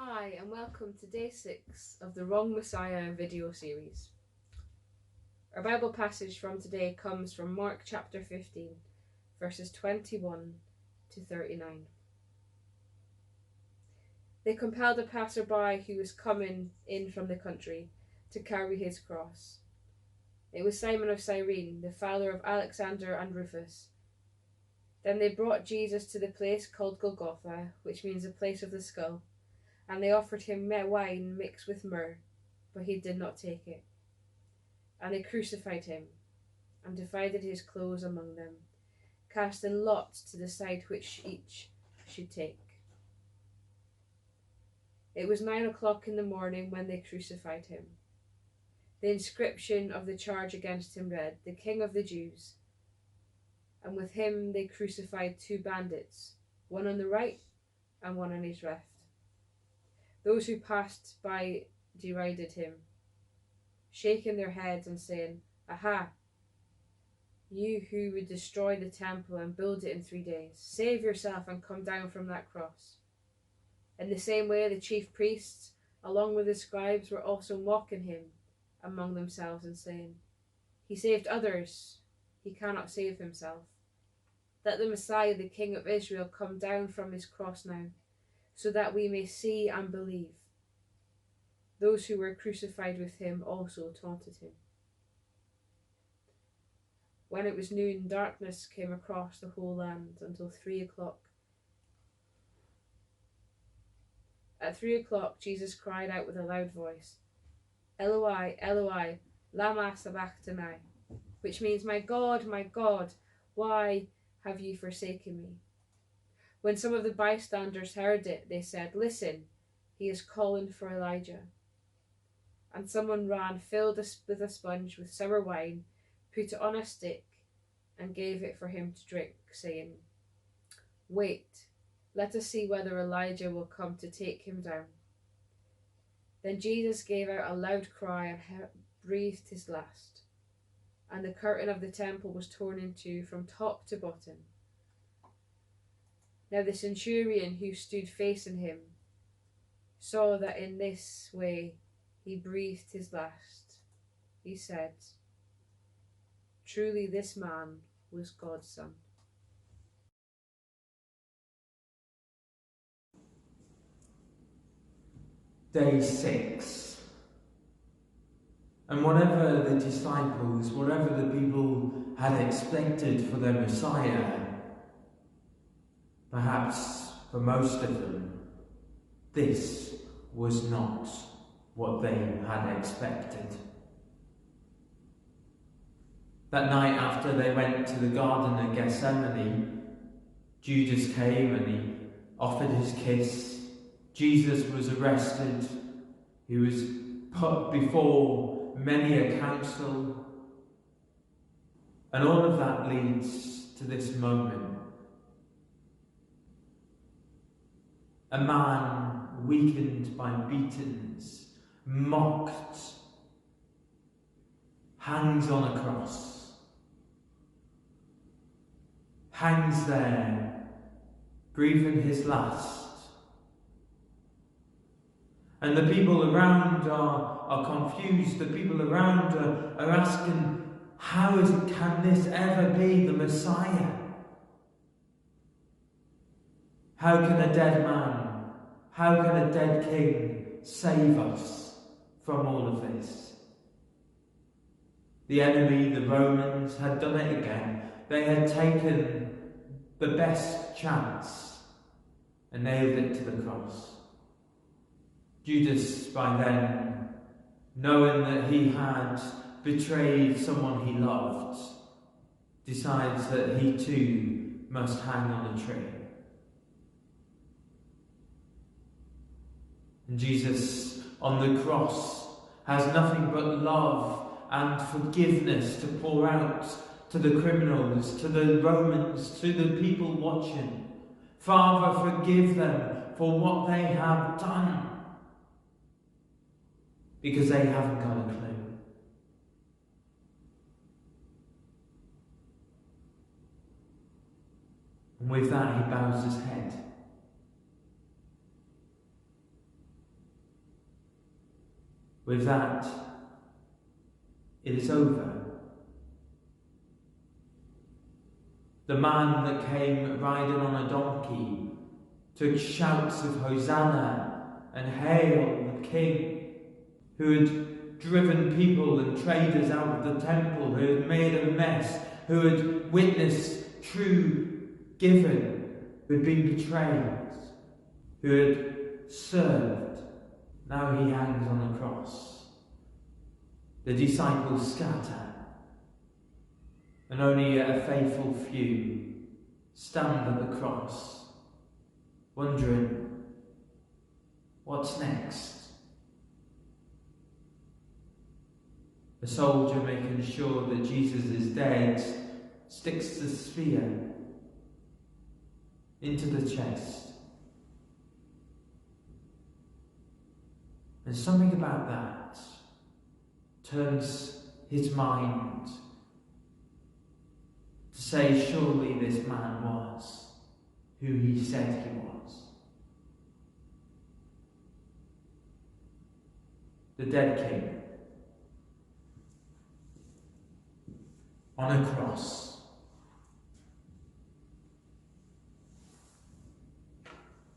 Hi and welcome to day 6 of the Wrong Messiah video series. Our Bible passage from today comes from Mark chapter 15, verses 21 to 39. They compelled a passer-by who was coming in from the country to carry his cross. It was Simon of Cyrene, the father of Alexander and Rufus. Then they brought Jesus to the place called Golgotha, which means the place of the skull. And they offered him wine mixed with myrrh, but he did not take it. And they crucified him, and divided his clothes among them, casting lots to decide which each should take. It was 9 o'clock in the morning when they crucified him. The inscription of the charge against him read, "The King of the Jews." And with him they crucified 2 bandits, one on the right and one on his left. Those who passed by derided him, shaking their heads and saying, "Aha! You who would destroy the temple and build it in 3 days, save yourself and come down from that cross." In the same way, the chief priests, along with the scribes, were also mocking him among themselves and saying, "He saved others, he cannot save himself. Let the Messiah, the King of Israel, come down from his cross now, so that we may see and believe." Those who were crucified with him also taunted him. When it was noon, darkness came across the whole land until 3 o'clock. At 3 o'clock, Jesus cried out with a loud voice, "Eloi, Eloi, lama sabachthani," which means, my God, why have you forsaken me?" When some of the bystanders heard it, they said, "Listen, he is calling for Elijah." And someone ran, filled with a sponge with sour wine, put it on a stick, and gave it for him to drink, saying, "Wait, let us see whether Elijah will come to take him down." Then Jesus gave out a loud cry and breathed his last, and the curtain of the temple was torn in two from top to bottom. Now the centurion who stood facing him saw that in this way he breathed his last. He said, "Truly this man was God's son." Day 6. And whatever the disciples, whatever the people had expected for their Messiah, perhaps for most of them, this was not what they had expected. That night after they went to the Garden of Gethsemane, Judas came and he offered his kiss. Jesus was arrested. He was put before many a council. And all of that leads to this moment. A man weakened by beatings, mocked, hangs on a cross, hangs there, breathing his last. And the people around are confused. The people around are asking, can this ever be the Messiah? How can a dead man, how can a dead king save us from all of this? The enemy, the Romans, had done it again. They had taken the best chance and nailed it to the cross. Judas, by then, knowing that he had betrayed someone he loved, decides that he too must hang on a tree. And Jesus on the cross has nothing but love and forgiveness to pour out to the criminals, to the Romans, to the people watching. "Father, forgive them for what they have done," because they haven't got a clue. And with that, he bows his head. With that, it is over. The man that came riding on a donkey took shouts of Hosanna and Hail the King, who had driven people and traders out of the temple, who had made a mess, who had witnessed true giving, who had been betrayed, who had served. Now he hangs on the cross. The disciples scatter, and only a faithful few stand at the cross, wondering, what's next? The soldier, making sure that Jesus is dead, sticks the spear into the chest. And something about that turns his mind to say, surely this man was who he said he was. The dead king on a cross,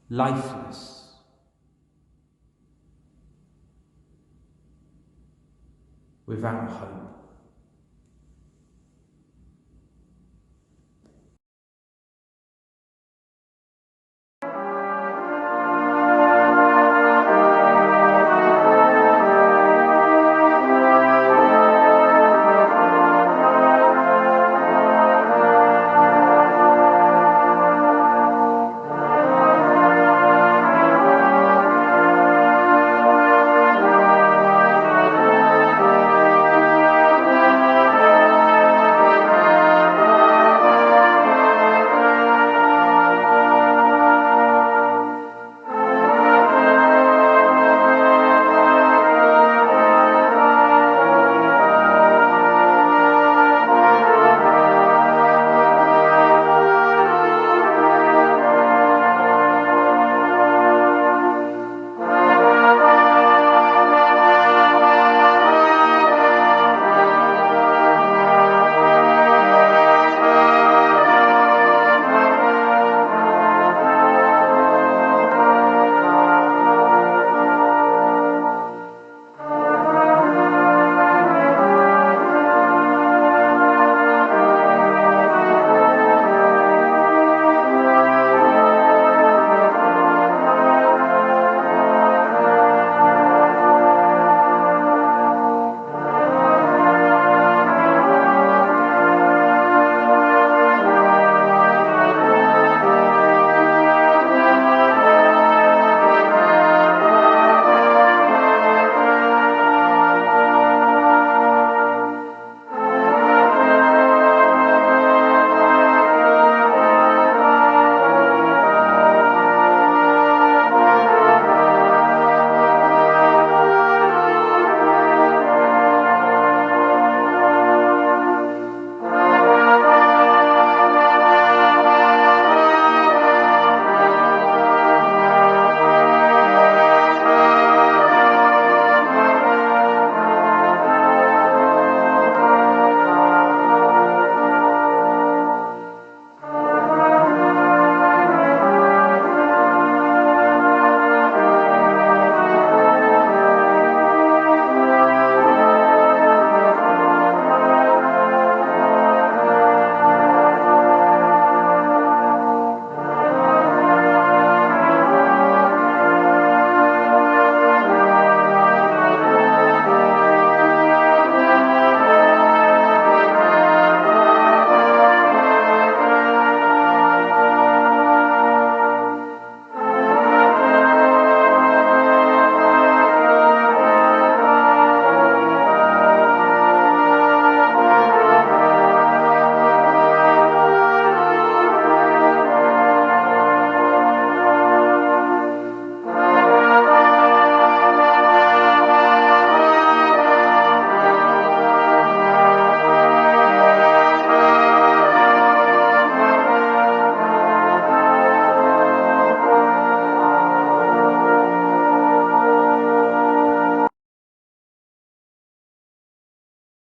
lifeless, without hope.